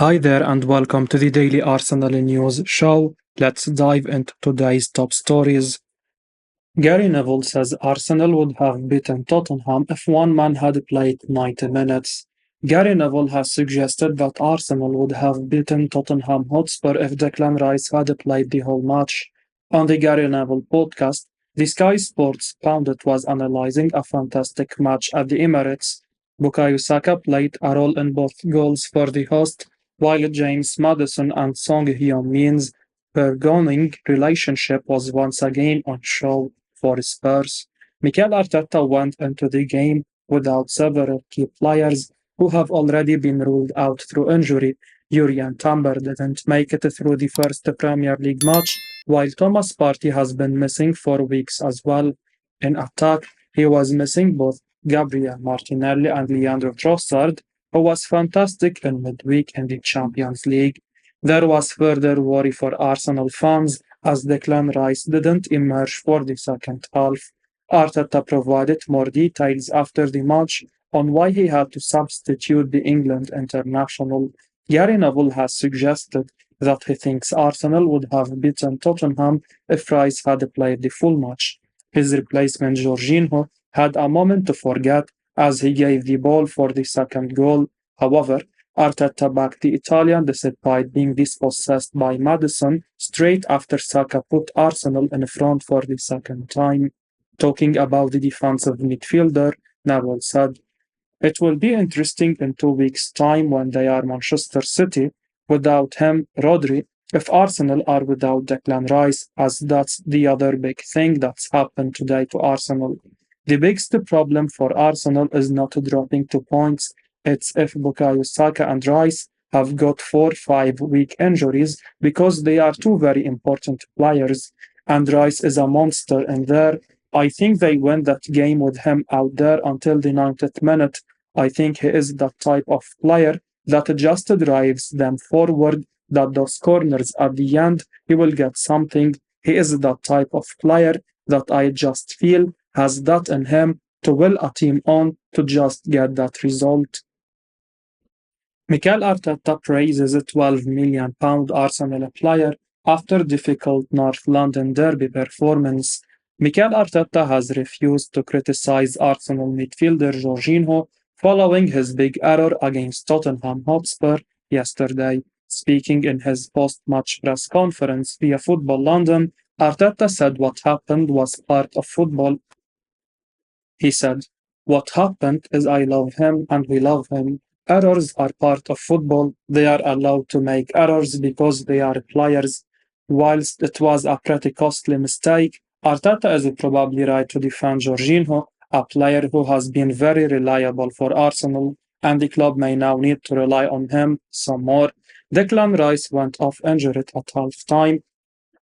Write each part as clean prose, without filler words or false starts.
Hi there, and welcome to the Daily Arsenal News Show. Let's dive into today's top stories. Gary Neville says Arsenal would have beaten Tottenham if one man had played 90 minutes. Gary Neville has suggested that Arsenal would have beaten Tottenham Hotspur if Declan Rice had played the whole match. On the Gary Neville podcast, the Sky Sports pundit was analysing a fantastic match at the Emirates. Bukayo Saka played a role in both goals for the host, while James Maddison and Song Heung-min's burgeoning relationship was once again on show for Spurs. Mikel Arteta went into the game without several key players who have already been ruled out through injury. Jurriën Timber didn't make it through the first Premier League match, while Thomas Partey has been missing for weeks as well. In attack, he was missing both Gabriel Martinelli and Leandro Trossard, who was fantastic in midweek in the Champions League. There was further worry for Arsenal fans as Declan Rice didn't emerge for the second half. Arteta provided more details after the match on why he had to substitute the England international. Gary Neville has suggested that he thinks Arsenal would have beaten Tottenham if Rice had played the full match. His replacement Jorginho had a moment to forget as he gave the ball for the second goal. However, Arteta backed the Italian despite being dispossessed by Maddison straight after Saka put Arsenal in front for the second time. Talking about the defensive midfielder, Neville said, "It will be interesting in 2 weeks' time when they are Manchester City without him, Rodri, if Arsenal are without Declan Rice, as that's the other big thing that's happened today to Arsenal. The biggest problem for Arsenal is not dropping 2 points. It's if Bukayo Saka and Rice have got 4-5 week injuries because they are two very important players, and Rice is a monster in there. I think they win that game with him out there until the 90th minute. I think he is that type of player that just drives them forward, that those corners at the end, he will get something. He is that type of player that I just feel has that in him to will a team on to just get that result." Mikel Arteta praises a £12 million Arsenal player after difficult North London derby performance. Mikel Arteta has refused to criticise Arsenal midfielder Jorginho following his big error against Tottenham Hotspur yesterday. Speaking in his post-match press conference via Football London, Arteta said what happened was part of football. He said, "What happened is I love him and we love him. Errors are part of football. They are allowed to make errors because they are players. Whilst it was a pretty costly mistake, Arteta is probably right to defend Jorginho, a player who has been very reliable for Arsenal, and the club may now need to rely on him some more." Declan Rice went off injured at half-time,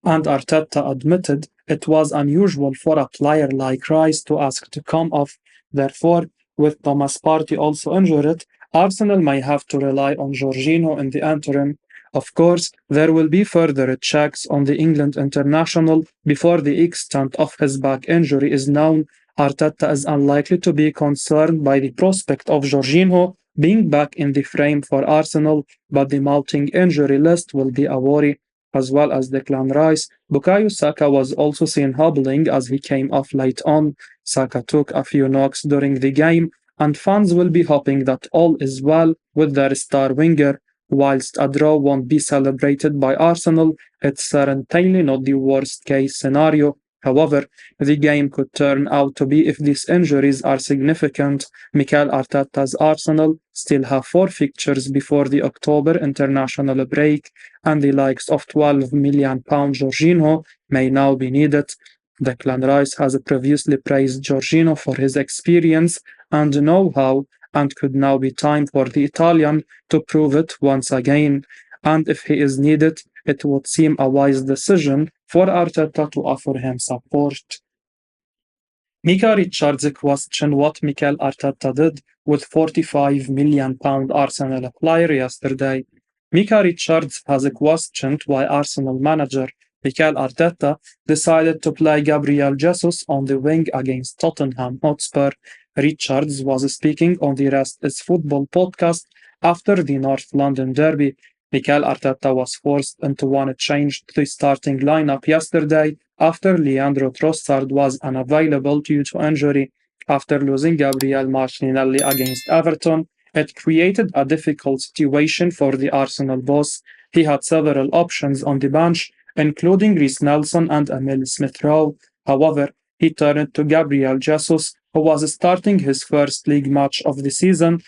and Arteta admitted it was unusual for a player like Rice to ask to come off. Therefore, with Thomas Partey also injured, Arsenal may have to rely on Jorginho in the interim. Of course, there will be further checks on the England international before the extent of his back injury is known. Arteta is unlikely to be concerned by the prospect of Jorginho being back in the frame for Arsenal, but the mounting injury list will be a worry. As well as Declan Rice, Bukayo Saka was also seen hobbling as he came off late on. Saka took a few knocks during the game, and fans will be hoping that all is well with their star winger. Whilst a draw won't be celebrated by Arsenal, it's certainly not the worst case scenario. However, the game could turn out to be if these injuries are significant. Mikel Arteta's Arsenal still have 4 fixtures before the October international break, and the likes of £12 million Jorginho may now be needed. Declan Rice has previously praised Jorginho for his experience and know-how, and could now be time for the Italian to prove it once again. And if he is needed, it would seem a wise decision for Arteta to offer him support. Micah Richards questioned what Mikel Arteta did with £45 million Arsenal player yesterday. Micah Richards has questioned why Arsenal manager Mikel Arteta decided to play Gabriel Jesus on the wing against Tottenham Hotspur. Richards was speaking on the Rest is Football podcast After the North London derby, Mikel Arteta was forced into one change to the starting lineup yesterday after Leandro Trossard was unavailable due to injury. After losing Gabriel Martinelli against Everton, it created a difficult situation for the Arsenal boss. He had several options on the bench, including Reece Nelson and Emil Smith Rowe. However, he turned to Gabriel Jesus, who was starting his first league match of the season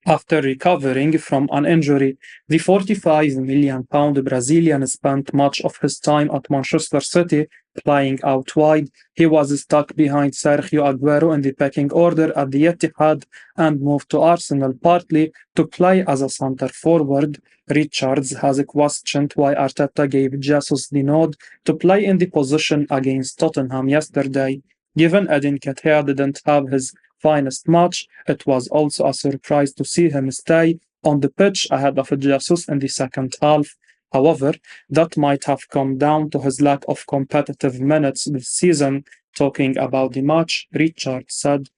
after recovering from an injury. The £45 million Brazilian spent much of his time at Manchester City playing out wide. He was stuck behind Sergio Aguero in the pecking order at the Etihad and moved to Arsenal partly to play as a centre forward. Richards has questioned why Arteta gave Jesus the nod to play in the position against Tottenham yesterday. Given Edin Ketia didn't have his finest match, it was also a surprise to see him stay on the pitch ahead of Jesus in the second half. However, that might have come down to his lack of competitive minutes this season. Talking about the match, Richard said,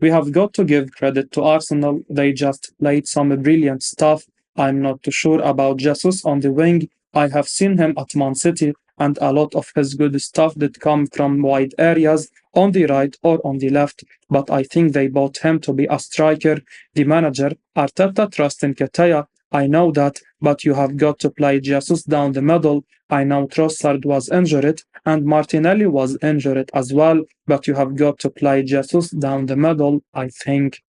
"We have got to give credit to Arsenal. They just played some brilliant stuff. I'm not too sure about Jesus on the wing. I have seen him at Man City, and a lot of his good stuff did come from wide areas on the right or on the left, but I think they bought him to be a striker." The manager, Arteta, trusts in Ketia. "I know that, but you have got to play Jesus down the middle. I know Trossard was injured and Martinelli was injured as well, but you have got to play Jesus down the middle, I think."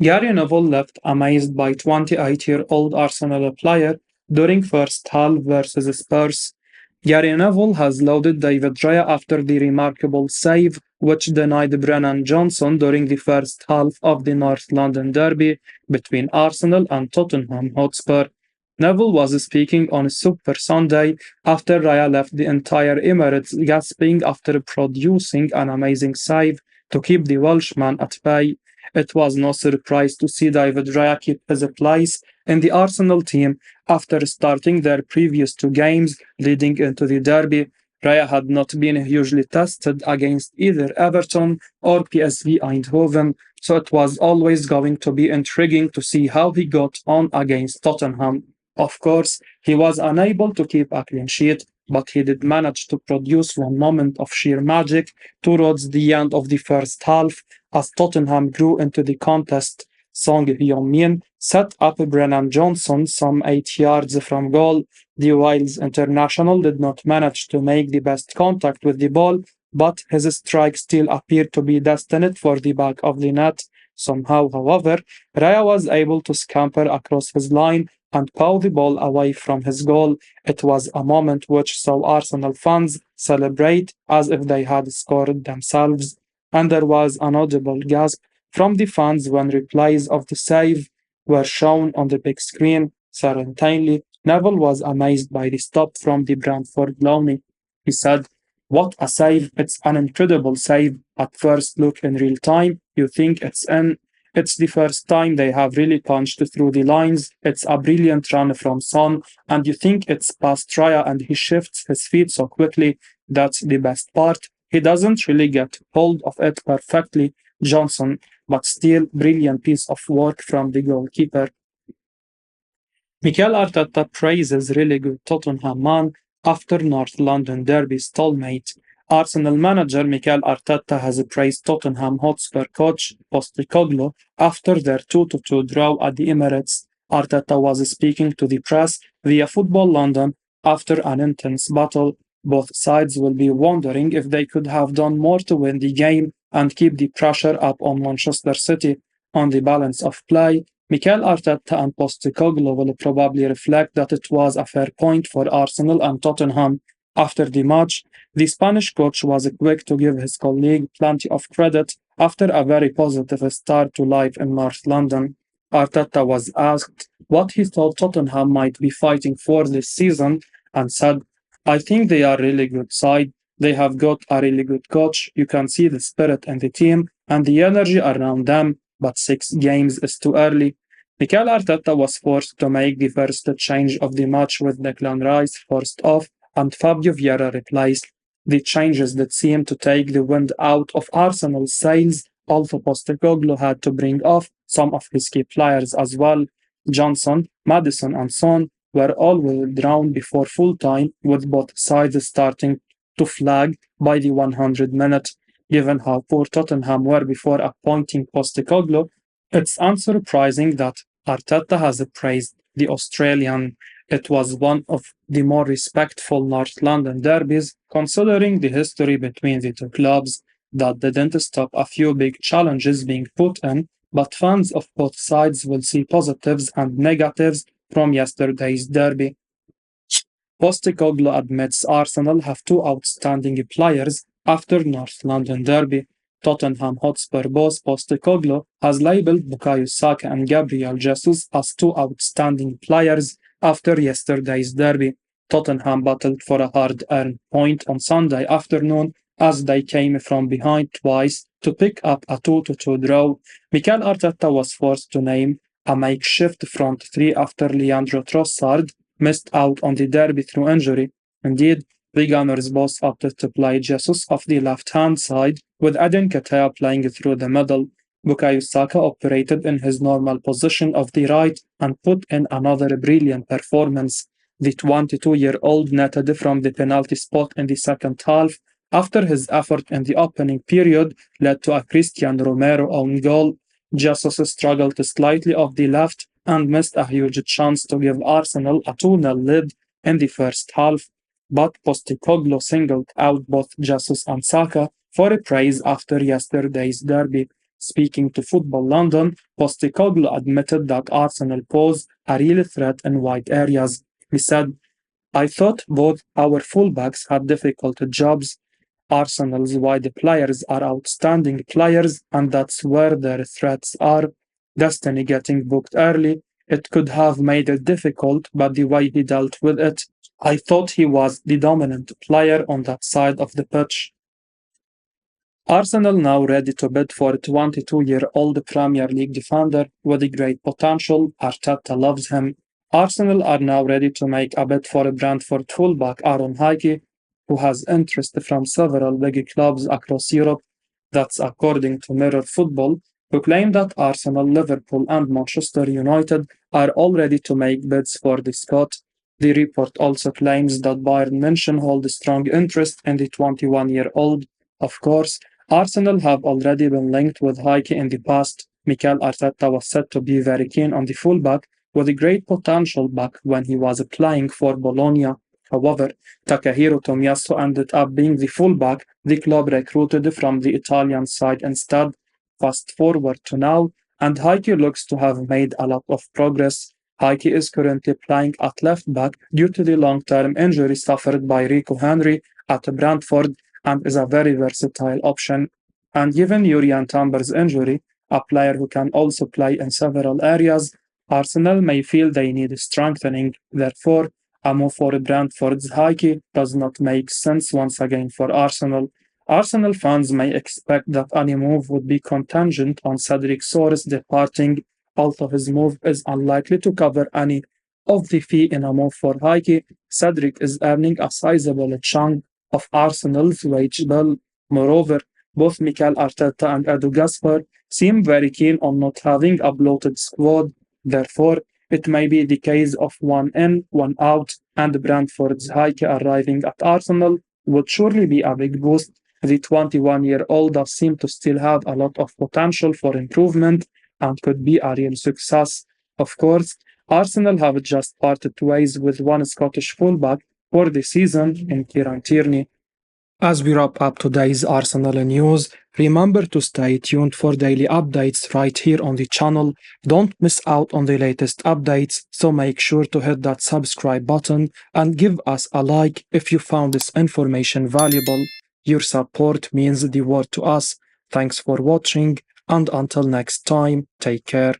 Gary Neville left amazed by 28-year-old Arsenal player during first half versus Spurs. Gary Neville has lauded David Raya after the remarkable save which denied Brennan Johnson during the first half of the North London derby between Arsenal and Tottenham Hotspur. Neville was speaking on Super Sunday after Raya left the entire Emirates gasping after producing an amazing save to keep the Welshman at bay. It was no surprise to see David Raya keep his place in the Arsenal team after starting their previous two games leading into the derby. Raya had not been hugely tested against either Everton or PSV Eindhoven, so it was always going to be intriguing to see how he got on against Tottenham. Of course, he was unable to keep a clean sheet, but he did manage to produce one moment of sheer magic towards the end of the first half as Tottenham grew into the contest. Song Hyun-min set up Brennan Johnson some 8 yards from goal. The Wales international did not manage to make the best contact with the ball, but his strike still appeared to be destined for the back of the net. Somehow, however, Raya was able to scamper across his line and paw the ball away from his goal. It was a moment which saw Arsenal fans celebrate as if they had scored themselves, and there was an audible gasp from the fans when replays of the save were shown on the big screen. Certainly, Neville was amazed by the stop from the Brentford loanee. He said, "What a save! It's an incredible save. At first look in real time, you think it's in. It's the first time they have really punched through the lines. It's a brilliant run from Son, and you think it's past Raya and he shifts his feet so quickly. That's the best part. He doesn't really get hold of it perfectly, Johnson, but still brilliant piece of work from the goalkeeper." Mikel Arteta praises really good Tottenham man after North London derby stalemate. Arsenal manager Mikel Arteta has praised Tottenham Hotspur coach Postecoglou after their 2-2 draw at the Emirates. Arteta was speaking to the press via Football London after an intense battle. Both sides will be wondering if they could have done more to win the game and keep the pressure up on Manchester City. On the balance of play, Mikel Arteta and Postecoglou will probably reflect that it was a fair point for Arsenal and Tottenham. After the match, the Spanish coach was quick to give his colleague plenty of credit after a very positive start to life in North London. Arteta was asked what he thought Tottenham might be fighting for this season and said, "I think they are a really good side. They have got a really good coach. You can see the spirit in the team and the energy around them, but 6 games is too early." Mikel Arteta was forced to make the first change of the match with Declan Rice forced off and Fabio Vieira replaced. The changes that seemed to take the wind out of Arsenal's sails, although Postecoglou had to bring off some of his key players as well. Johnson, Madison, and Son were all withdrawn before full time, with both sides starting to flag by the 100 minute. Given how poor Tottenham were before appointing Postecoglou, it's unsurprising that Arteta has praised the Australian. It was one of the more respectful North London derbies, considering the history between the two clubs that didn't stop a few big challenges being put in, but fans of both sides will see positives and negatives from yesterday's derby. Postecoglou admits Arsenal have two outstanding players after North London derby. Tottenham Hotspur boss Postecoglou has labelled Bukayo Saka and Gabriel Jesus as two outstanding players after yesterday's derby. Tottenham battled for a hard-earned point on Sunday afternoon as they came from behind twice to pick up a 2-2 draw. Mikel Arteta was forced to name a makeshift front three after Leandro Trossard missed out on the derby through injury. Indeed, the Gunners' boss opted to play Jesus off the left-hand side, with Eden Ketia playing through the middle. Bukayo Saka operated in his normal position of the right and put in another brilliant performance. The 22-year-old netted from the penalty spot in the second half after his effort in the opening period led to a Christian Romero own goal. Jesus struggled slightly off the left and missed a huge chance to give Arsenal a 2-0 lead in the first half. But Postecoglou singled out both Jesus and Saka for praise after yesterday's derby. Speaking to Football London, Postecoglou admitted that Arsenal pose a real threat in wide areas. He said, "I thought both our fullbacks had difficult jobs. Arsenal's wide players are outstanding players, and that's where their threats are. Destiny getting booked early, it could have made it difficult, but the way he dealt with it, I thought he was the dominant player on that side of the pitch." Arsenal now ready to bid for a 22-year-old Premier League defender with great potential. Arteta loves him. Arsenal are now ready to make a bid for a Brentford fullback Aaron Hickey, who has interest from several big clubs across Europe. That's according to Mirror Football, who claim that Arsenal, Liverpool, and Manchester United are all ready to make bids for the Scot. The report also claims that Bayern München hold strong interest in the 21-year-old. Of course, Arsenal have already been linked with Hickey in the past. Mikel Arteta was said to be very keen on the fullback, with great potential back when he was playing for Bologna. However, Takahiro Tomiyasu ended up being the fullback the club recruited from the Italian side instead. Fast forward to now, and Hickey looks to have made a lot of progress. Hickey is currently playing at left back due to the long-term injury suffered by Rico Henry at Brentford, and is a very versatile option. And given Yurian Timber's injury, a player who can also play in several areas, Arsenal may feel they need strengthening. Therefore, a move for Brentford's Hickey does not make sense once again for Arsenal. Arsenal fans may expect that any move would be contingent on Cedric Soares departing, although his move is unlikely to cover any of the fee in a move for Hickey. Cedric is earning a sizable chunk of Arsenal's wage bill. Moreover, both Mikel Arteta and Edu Gaspar seem very keen on not having a bloated squad. Therefore, it may be the case of one in, one out, and Brentford's Hickey arriving at Arsenal would surely be a big boost. The 21-year-old does seem to still have a lot of potential for improvement and could be a real success. Of course, Arsenal have just parted ways with one Scottish fullback for the season in Kieran Tierney. As we wrap up today's Arsenal news, remember to stay tuned for daily updates right here on the channel. Don't miss out on the latest updates, so make sure to hit that subscribe button and give us a like if you found this information valuable. Your support means the world to us. Thanks for watching, and until next time, take care.